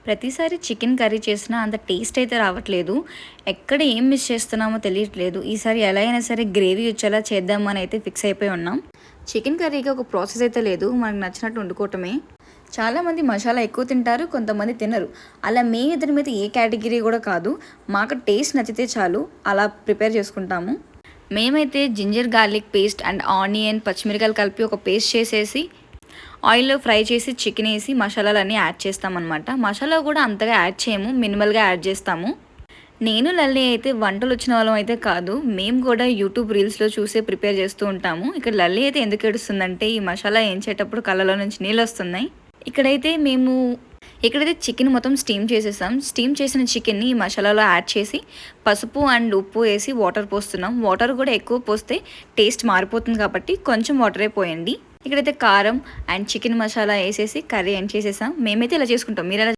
ప్రతిసారి chicken curry చేసినా అంత టేస్ట్ అయితే రావట్లేదు. ఎక్కడ ఏం మిస్ చేస్తున్నామో తెలియట్లేదు. ఈసారి ఎలా అయినా సరే గ్రేవీ వచ్చేలా చేద్దామని అయితే ఫిక్స్ అయిపోయి ఉన్నాం. చికెన్ కర్రీకి ఒక ప్రాసెస్ అయితే లేదు, మనకు నచ్చినట్టు వండుకోవటమే. చాలామంది మసాలా ఎక్కువ తింటారు, కొంతమంది తినరు. అలా ఇద్దరి మీద ఏ కేటగిరీ కూడా కాదు. మాకు టేస్ట్ నచ్చితే చాలు అలా ప్రిపేర్ చేసుకుంటాము. మేమైతే ginger garlic paste and onion పచ్చిమిరకాయలు కలిపి ఒక పేస్ట్ చేసేసి ఆయిల్లో ఫ్రై చేసి చికెన్ వేసి మసాలాలన్నీ యాడ్ చేస్తామన్నమాట. మసాలా కూడా అంతగా యాడ్ చేయము, మినిమల్గా యాడ్ చేస్తాము. నేను లల్లి అయితే వంటలు వచ్చిన వాళ్ళం అయితే కాదు, మేము కూడా యూట్యూబ్ రీల్స్లో చూసే ప్రిపేర్ చేస్తూ ఉంటాము. ఇక్కడ లల్లి అయితే ఎందుకు ఏడుస్తుందంటే ఈ మసాలా వేయించేటప్పుడు కళ్ళలో నుంచి నీళ్ళు వస్తున్నాయి. ఇక్కడైతే చికెన్ మొత్తం స్టీమ్ చేసేసాం. స్టీమ్ చేసిన చికెన్ని ఈ మసాలాలో యాడ్ చేసి పసుపు అండ్ ఉప్పు వేసి వాటర్ పోస్తున్నాం. వాటర్ కూడా ఎక్కువ పోస్తే టేస్ట్ మారిపోతుంది కాబట్టి కొంచెం వాటరే పోయండి. ఇక్కడైతే కారం అండ్ చికెన్ మసాలా వేసేసి కర్రీ ఎండ్ చేసేసాం. మేమైతే ఇలా చేసుకుంటాం. మీరు ఎలా